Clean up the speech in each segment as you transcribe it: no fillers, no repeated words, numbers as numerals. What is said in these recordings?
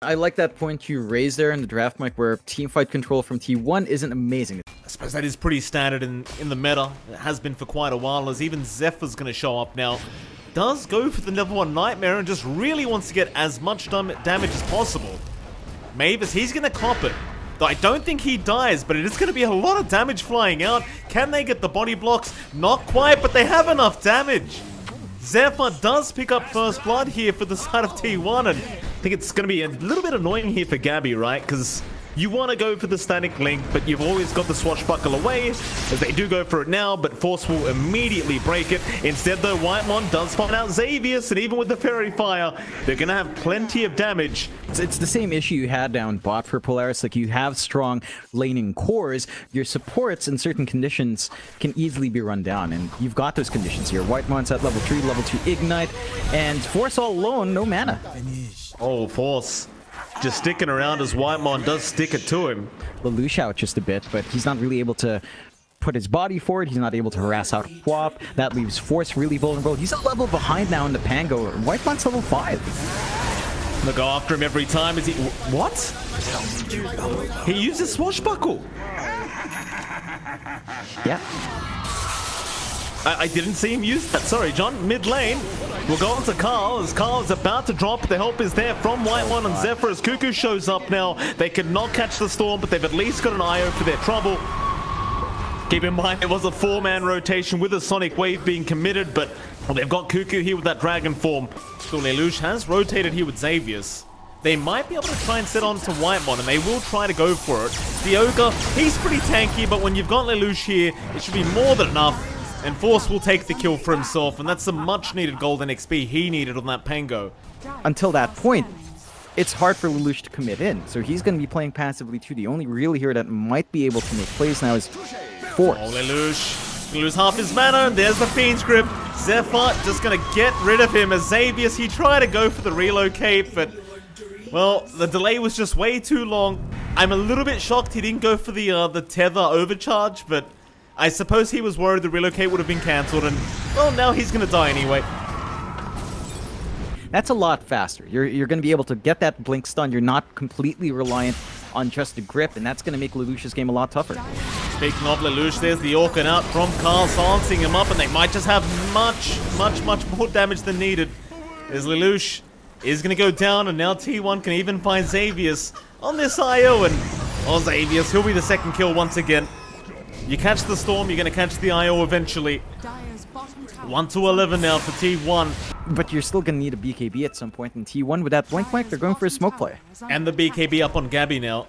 I like that point you raised there in the draft mic where teamfight control from T1 isn't amazing. I suppose that is pretty standard in the meta. It has been for quite a while, as even Zephyr's going to show up now. Does go for the level 1 Nightmare and just really wants to get as much damage as possible. Mavis, he's going to cop it. Though I don't think he dies, but it is going to be a lot of damage flying out. Can they get the body blocks? Not quite, but they have enough damage. Zephyr does pick up first blood here for the side of T1, and I think it's going to be a little bit annoying here for Gabby, right? Because you want to go for the static link, but you've always got the swashbuckle away, as they do go for it now, but Force will immediately break it. Instead, though, Whitemon does find out Xavius, and even with the Fairy Fire, they're going to have plenty of damage. It's the same issue you had down bot for Polaris. Like, you have strong laning cores, your supports in certain conditions can easily be run down, and you've got those conditions here. Whitemon's at level 3, level 2 Ignite, and Force all alone, no mana. Oh, Force just sticking around as Whitemon does stick it to him. Lelouch out just a bit, but he's not really able to put his body forward. He's not able to harass out Quap. That leaves Force really vulnerable. He's a level behind now in the Pango. Whitemon's level 5. They'll go after him every time. Is he... What? He uses swashbuckle. Yeah. I didn't see him use that. Sorry, John. Mid lane. We'll go on to Carl, as Carl is about to drop. The help is there from Whitemon and Zephyr as Cuckoo shows up now. They could not catch the storm, but they've at least got an IO for their trouble. Keep in mind, it was a 4-man rotation with a Sonic Wave being committed, but well, they've got Cuckoo here with that Dragon form. So Lelouch has rotated here with Xavius. They might be able to try and set on to Whitemon, and they will try to go for it. The Ogre, he's pretty tanky, but when you've got Lelouch here, it should be more than enough. And Force will take the kill for himself, and that's the much-needed golden XP he needed on that Pango. Until that point, it's hard for Lelouch to commit in, so he's going to be playing passively too. The only really hero that might be able to make plays now is Force. Oh, Lelouch gonna lose half his mana, and there's the Fiend's Grip. Zephyr just gonna get rid of him as Xavius, he tried to go for the relocate, but well, the delay was just way too long. I'm a little bit shocked he didn't go for the tether overcharge, but I suppose he was worried the relocate would have been cancelled, and well, now he's gonna die anyway. That's a lot faster. You're going to be able to get that blink stun. You're not completely reliant on just a grip, and that's going to make Lelouch's game a lot tougher. Speaking of Lelouch, there's the Orcan out from Carl, silencing him up, and they might just have much more damage than needed. As Lelouch is going to go down, and now T1 can even find Xavius on this IO, and oh, Xavius, he'll be the second kill once again. You catch the storm, you're going to catch the IO eventually. 1-11 now for T1. But you're still going to need a BKB at some point, and T1 with that blink they're going for a smoke play. And the BKB up on Gabby now.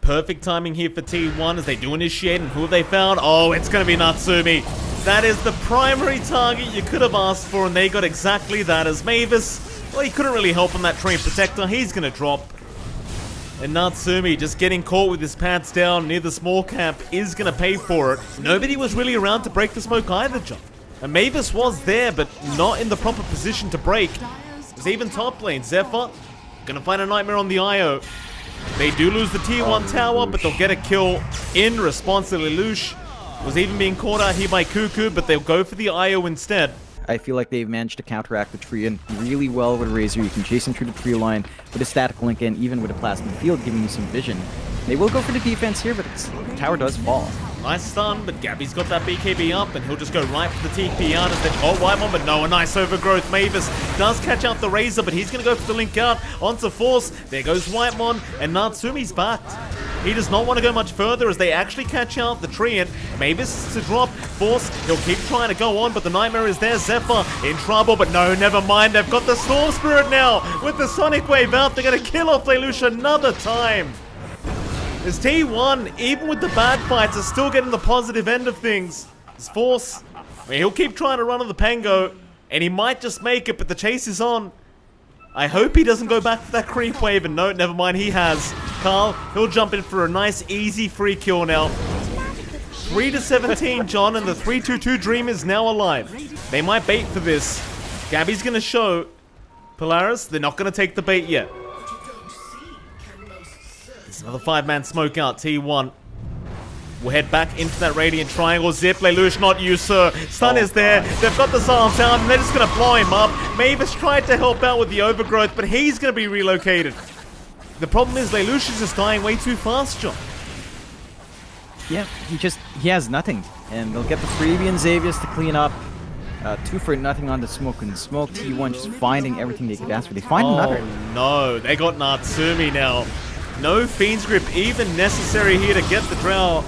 Perfect timing here for T1 as they do initiate, and who have they found? Oh, it's going to be Natsumi. That is the primary target you could have asked for, and they got exactly that as Mavis. Well, he couldn't really help on that Train Protector. He's going to drop. And Natsumi just getting caught with his pants down near the small camp is going to pay for it. Nobody was really around to break the smoke either, John. And Mavis was there, but not in the proper position to break. There's even top lane. Zephyr gonna find a Nightmare on the IO. They do lose the T1 tower, but they'll get a kill in response to Lelouch. Was even being caught out here by Cuckoo, but they'll go for the IO instead. I feel like they've managed to counteract the tree and really well with Razor. You can chase him through the tree line with a static link and even with a plasma field giving you some vision. They will go for the defense here, but the tower does fall. Nice stun, but Gabby's got that BKB up, and he'll just go right for the TP out as they... Oh, Whitemon, but no, a nice overgrowth. Mavis does catch out the Razor, but he's going to go for the link out onto Force. There goes Whitemon, and Natsumi's backed. He does not want to go much further as they actually catch out the tree, and Mavis to drop. Force, he'll keep trying to go on, but the Nightmare is there. Zephyr in trouble, but no, never mind. They've got the Storm Spirit now. With the Sonic Wave out, they're going to kill off Lelouch another time. As T1, even with the bad fights, are still getting the positive end of things. As Force, I mean, he'll keep trying to run on the Pango, and he might just make it, but the chase is on. I hope he doesn't go back for that creep wave, and no, never mind, he has. Carl, he'll jump in for a nice, easy free kill now. 3-17, John, and the 3-2-2 Dream is now alive. They might bait for this. Gabby's gonna show. Polaris, they're not gonna take the bait yet. Another 5-man smoke out, T1. We'll head back into that Radiant Triangle. Zip, Lelouch, not you, sir. Stun is there. They've got the silence out, and they're just going to blow him up. Mavis tried to help out with the overgrowth, but he's going to be relocated. The problem is Lelouch is just dying way too fast, John. Yeah, he has nothing. And they'll get the freebie and Xavius to clean up. 2 for nothing on the smoke and smoke. T1 just finding everything they could ask for. They find another. No, they got Natsumi now. No Fiend's Grip even necessary here to get the Drow.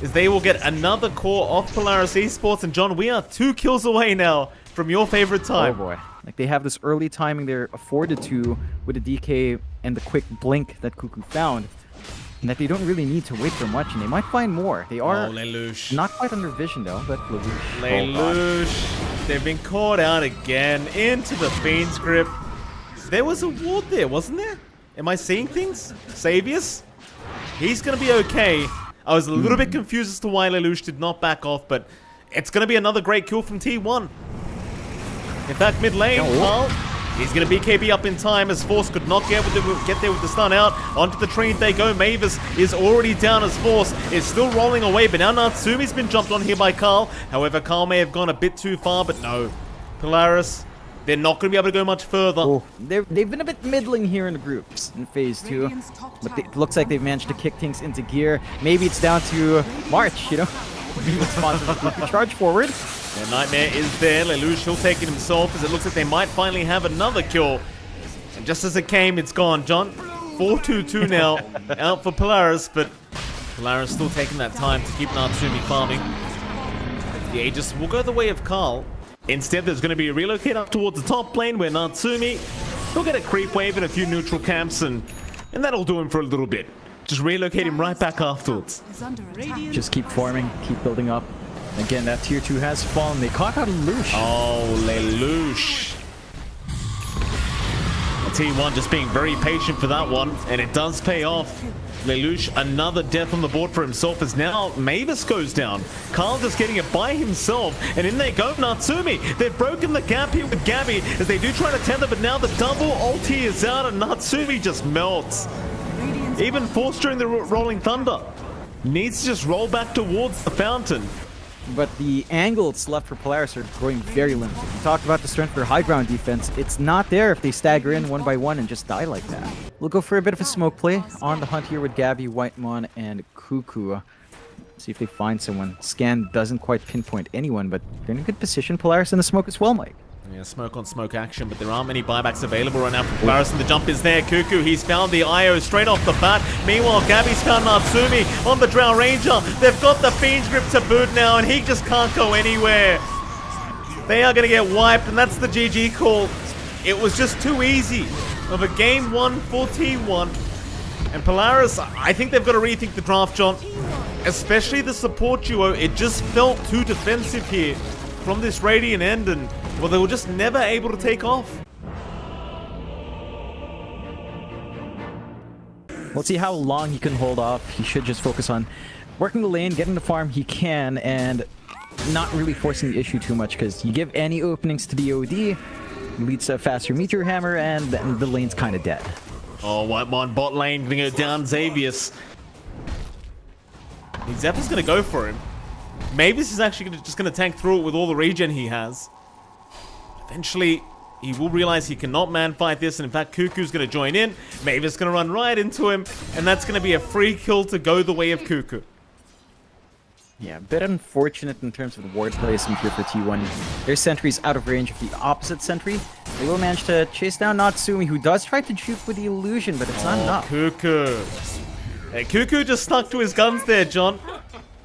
As they will get another core off Polaris Esports. And John, we are 2 kills away now from your favorite time. Oh boy. Like they have this early timing they're afforded to with the DK and the quick blink that Cuckoo found. And that they don't really need to wait for much, and they might find more. They are not quite under vision though, but Lelouch, they've been caught out again into the Fiend's Grip. There was a ward there, wasn't there? Am I seeing things? Xavius? He's going to be okay. I was a little bit confused as to why Lelouch did not back off, but it's going to be another great kill from T1. In fact, mid lane, Carl, he's going to BKB up in time as Force could not get there with the stun out. Onto the train they go. Mavis is already down as Force is still rolling away, but now Natsumi's been jumped on here by Carl. However, Carl may have gone a bit too far, but no. Polaris, they're not going to be able to go much further. Oh, they've been a bit middling here in the groups in Phase 2, but it looks like they've managed to kick things into gear. Maybe it's down to March, you know, being responsible for charge forward. The Nightmare is there. Lelouch, he'll take it himself as it looks like they might finally have another kill. And just as it came, it's gone. John, 4-2-2 now out for Polaris, but Polaris still taking that time to keep Natsumi farming. The Aegis will go the way of Carl. Instead, there's going to be a relocate up towards the top lane where Natsumi will get a creep wave and a few neutral camps, and that'll do him for a little bit. Just relocate him right back afterwards. Just keep farming, keep building up. Again, that tier 2 has fallen. They caught out Lelouch. Oh, Lelouch. T1 just being very patient for that one, and it does pay off. Lelouch, another death on the board for himself as now Mavis goes down. Carl just getting it by himself, and in they go Natsumi. They've broken the gap here with Gabby as they do try to tether, but now the double ulti is out and Natsumi just melts. Even Force during the Rolling Thunder needs to just roll back towards the fountain. But the angles left for Polaris are growing very limited. We talked about the strength for high ground defense. It's not there if they stagger in one by one and just die like that. We'll go for a bit of a smoke play on the hunt here with Gabby, Whitemon, and Cuckoo. See if they find someone. Scan doesn't quite pinpoint anyone, but they're in a good position. Polaris in the smoke as well, Mike. Yeah, smoke on smoke action, but there aren't many buybacks available right now for Polaris, and the jump is there. Cuckoo, he's found the IO straight off the bat. Meanwhile, Gabby's found Natsumi on the Drow Ranger. They've got the Fiend's Grip to boot now, and he just can't go anywhere. They are going to get wiped, and that's the GG call. It was just too easy of a game 1 for T1. And Polaris, I think they've got to rethink the draft, John. Especially the support duo. It just felt too defensive here from this Radiant end, and well, they were just never able to take off. We'll see how long he can hold off. He should just focus on working the lane, getting the farm he can, and not really forcing the issue too much, because you give any openings to the OD, leads to a faster Meteor Hammer, and then the lane's kind of dead. Oh, Whitemon bot lane, bring it down, Xavius. Zephyr's going to go for him. Mavis is actually just going to tank through it with all the regen he has. Eventually, he will realize he cannot man-fight this, and in fact, Cuckoo's going to join in. Mavis is going to run right into him, and that's going to be a free kill to go the way of Cuckoo. Yeah, a bit unfortunate in terms of the ward placement here for T1. Their sentry's out of range of the opposite sentry. They will manage to chase down Natsumi, who does try to juke with the illusion, but it's not enough. Cuckoo. Hey, Cuckoo just stuck to his guns there, John.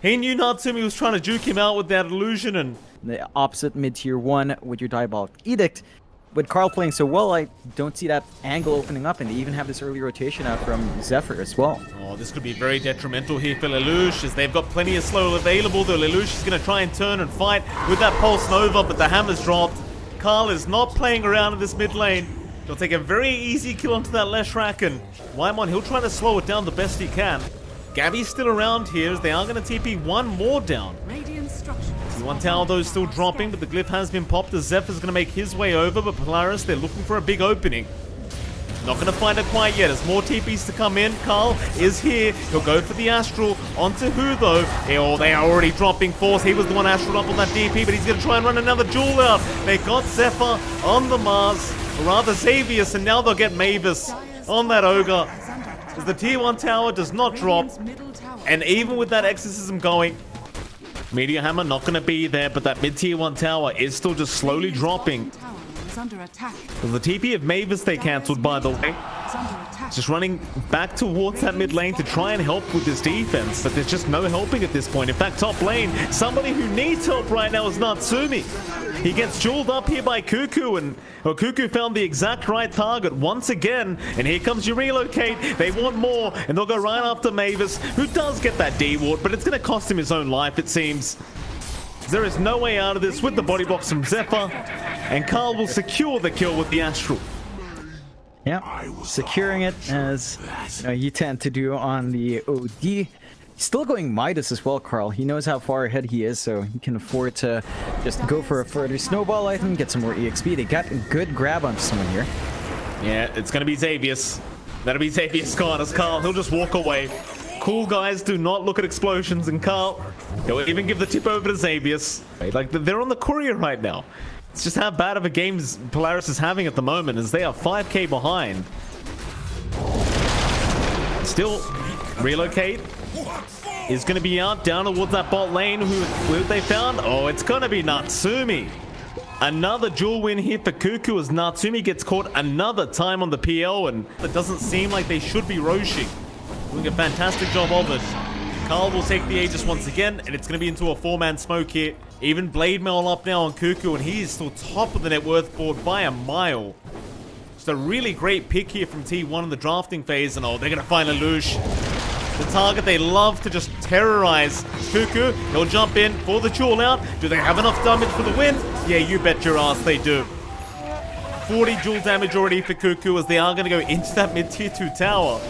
He knew Natsumi was trying to juke him out with that illusion, and the opposite mid-tier 1 with your Diabolic Edict. With Carl playing so well, I don't see that angle opening up, and they even have this early rotation out from Zephyr as well. Oh, this could be very detrimental here for Lelouch, as they've got plenty of slow available, though Lelouch is going to try and turn and fight with that Pulse Nova, but the hammer's dropped. Carl is not playing around in this mid lane. He'll take a very easy kill onto that Leshrac, and Whitemon, he'll try to slow it down the best he can. Gabby's still around here, as they are going to TP one more down. One tower, though, still dropping, but the glyph has been popped as Zephyr's going to make his way over, but Polaris, they're looking for a big opening. Not going to find it quite yet. There's more TPs to come in. Carl is here. He'll go for the Astral. Onto who, though? Oh, they are already dropping Force. He was the one Astral up on that DP, but he's going to try and run another Jewel out. They got Zephyr on the Mars, or rather Xavius, and now they'll get Mavis. on that Ogre. As the tier 1 tower does not drop. And even with that exorcism going, Meteor Hammer not going to be there, but that mid-tier 1 tower is still just slowly dropping. The TP of Mavis they cancelled, by the way. Just running back towards that mid lane to try and help with this defense, but there's just no helping at this point. In fact, top lane, somebody who needs help right now is Natsumi. He gets jeweled up here by Cuckoo, and Cuckoo found the exact right target once again, and here comes your relocate. They want more, and they'll go right after Mavis, who does get that D-ward, but it's going to cost him his own life, it seems. There is no way out of this with the body box from Zephyr, and Carl will secure the kill with the Astral. Yeah, securing it as you tend to do on the OD. Still going Midas as well, Carl. He knows how far ahead he is, so he can afford to just go for a further snowball item, get some more EXP. They got a good grab on someone here. Yeah, it's going to be Xavius. That'll be Xavius gone as Carl. He'll just walk away. Cool guys do not look at explosions, and Carl, he'll even give the tip over to Xavius. Like, they're on the courier right now. It's just how bad of a game Polaris is having at the moment, as they are 5k behind. Still, relocate is going to be out down towards that bot lane. Who they found? Oh, it's going to be Natsumi. Another duel win here for Cuckoo as Natsumi gets caught another time on the PL, and it doesn't seem like they should be roshing. Doing a fantastic job of it. Carl will take the Aegis once again, and it's going to be into a 4-man smoke here. Even Blade Mail up now on Cuckoo, and he is still top of the net worth board by a mile. Just a really great pick here from T1 in the drafting phase, and oh, they're going to find Lelouch. The target they love to just terrorize. Cuckoo, he'll jump in for the duel out. Do they have enough damage for the win? Yeah, you bet your ass they do. 40 duel damage already for Cuckoo, as they are going to go into that mid-tier 2 tower.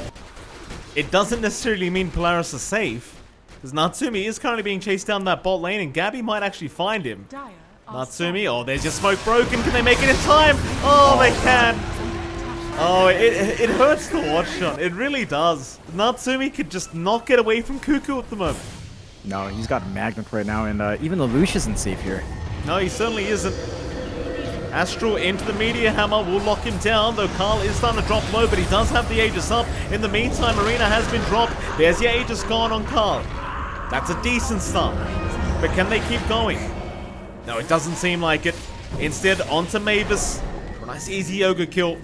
It doesn't necessarily mean Polaris is safe, because Natsumi is currently being chased down that bot lane, and Gabby might actually find him. Natsumi, oh, there's your smoke broken. Can they make it in time? Oh, they can. Oh, it hurts to watch on. It really does. Natsumi could just not get away from Cuckoo at the moment. No, he's got a magnet right now, and even Lelouch isn't safe here. No, he certainly isn't. Astral into the Meteor Hammer will lock him down, though Carl is starting to drop low, but he does have the Aegis up. In the meantime, Marina has been dropped. There's the Aegis gone on Carl. That's a decent start. But can they keep going? No, it doesn't seem like it. Instead, onto Mavis for a nice easy Ogre kill.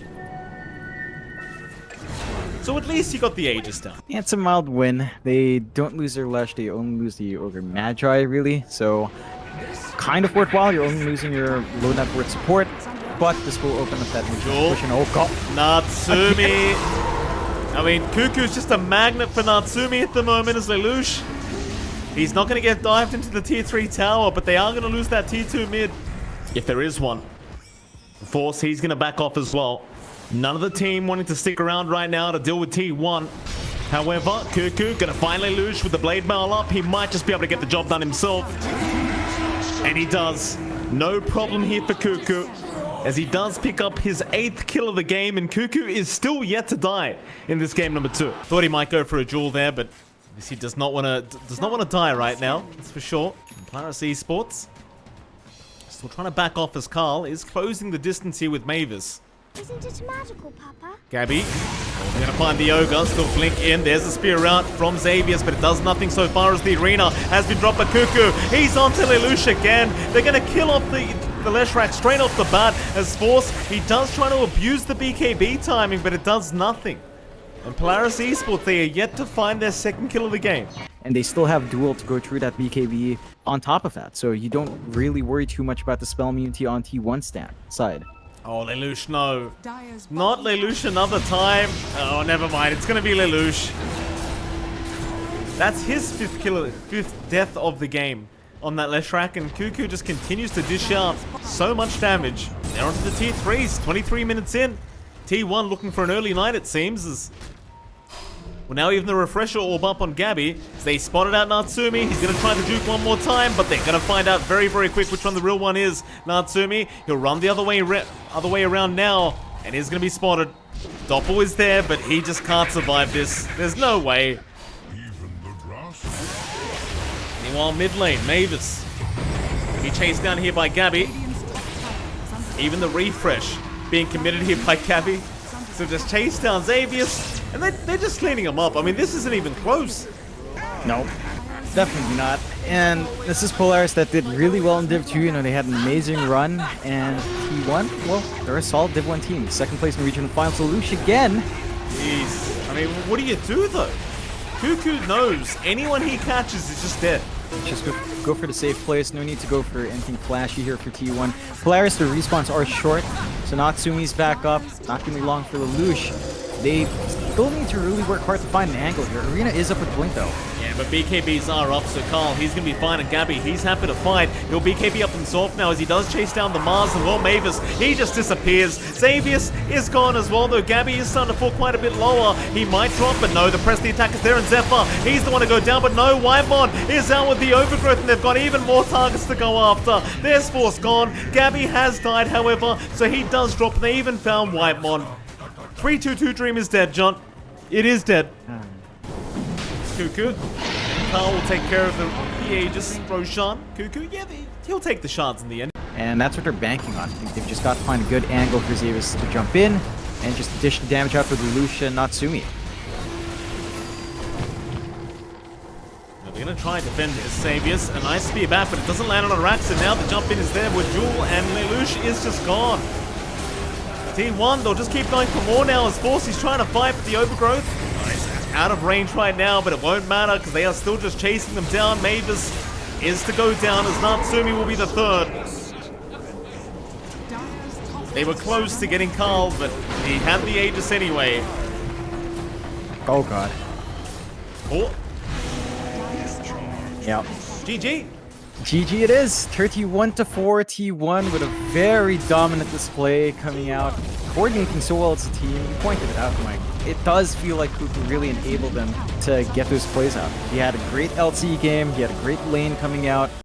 So at least he got the Aegis down. Yeah, it's a mild win. They don't lose their Lesh, they only lose the Ogre Magi, really. So kind of worthwhile. You're only losing your low net worth support, but this will open up that push. And oh god, Natsumi. I mean, Cuckoo's just a magnet for Natsumi at the moment as Lelouch. He's not going to get dived into the tier 3 tower, but they are going to lose that tier 2 mid, if there is one. Force, he's going to back off as well. None of the team wanting to stick around right now to deal with T1. However, Cuckoo going to find Lelouch with the blade mail up. He might just be able to get the job done himself. And he does. No problem here for Cuckoo, as he does pick up his 8th kill of the game, and Cuckoo is still yet to die in this game number 2. Thought he might go for a duel there, but he does not want to die right now. That's for sure. Polaris Esports still trying to back off as Carl is closing the distance here with Mavis. Isn't it magical, Papa? Gabby, we're going to find the Ogre, still blink in. There's the spear out from Xavius, but it does nothing so far as the arena has been dropped by Cuckoo. He's on to Lelouch again. They're going to kill off the Leshrac straight off the bat as Force. He does try to abuse the BKB timing, but it does nothing. And Polaris Esports, they are yet to find their 2nd kill of the game. And they still have Duel to go through that BKB on top of that, so you don't really worry too much about the spell immunity on T1 side. Oh, Lelouch, no. Not Lelouch another time. Oh, never mind. It's going to be Lelouch. That's his 5th death of the game on that Leshrac, and Cuckoo just continues to dish out so much damage. They're onto the tier 3s, 23 minutes in. T1 looking for an early night, it seems. Well, now even the refresher orb up on Gabby. So they spotted out Natsumi. He's going to try the juke one more time, but they're going to find out very, very quick which one the real one is. Natsumi, he'll run the other way around now, and he's going to be spotted. Doppel is there, but he just can't survive this. There's no way. Meanwhile, mid lane, Mavis. Be chased down here by Gabby. Even the refresh being committed here by Gabby. So just chase down Xavius, and they're just cleaning him up. I mean, this isn't even close. No, definitely not. And this is Polaris that did really well in Div 2. You know, they had an amazing run. And T1, well, they're a solid Div 1 team. Second place in regional finals. So Lush again. Jeez. I mean, what do you do, though? Cuckoo knows anyone he catches is just dead. Just go for the safe place. No need to go for anything flashy here for T1. Polaris, the respawns are short. So Natsumi's back up. Not going to be long for the Lush. They still need to really work hard to find an angle here. Arena is up with Blink, though. Yeah, but BKBs are up, so Carl, he's going to be fine, and Gabby, he's happy to fight. He'll BKB up himself now as he does chase down the Mars, and well, Mavis, he just disappears. Xavius is gone as well, though Gabby is starting to fall quite a bit lower. He might drop, but no, the press the attack is there, and Zephyr, he's the one to go down, but no, Whitemon is out with the overgrowth, and they've got even more targets to go after. There's Force gone. Gabby has died, however, so he does drop, and they even found Whitemon. 322 Dream is dead, John. It is dead. Cuckoo. Carl will take care of the Aegis. Roshan. Cuckoo. Yeah, he'll take the shards in the end. And that's what they're banking on. I think they've just got to find a good angle for Xavius to jump in and just dish the damage out for the Lucia and Natsumi. Now they're going to try and defend this. Xavius. A nice spear back, but it doesn't land on Arax, and now the jump in is there with Jewel, and Lelouch is just gone. T1, they'll just keep going for more now as Force is trying to fight for the overgrowth. He's out of range right now, but it won't matter because they are still just chasing them down. Mavis is to go down as Natsumi will be the third. They were close to getting Carl, but he had the Aegis anyway. Oh, God. Oh. Yep. GG. GG it is. 31-4 T1 with a very dominant display coming out. Coordinating so well as a team. You pointed it out, Mike. It does feel like Cuckoo really enabled them to get those plays out. He had a great LCE game. He had a great lane coming out.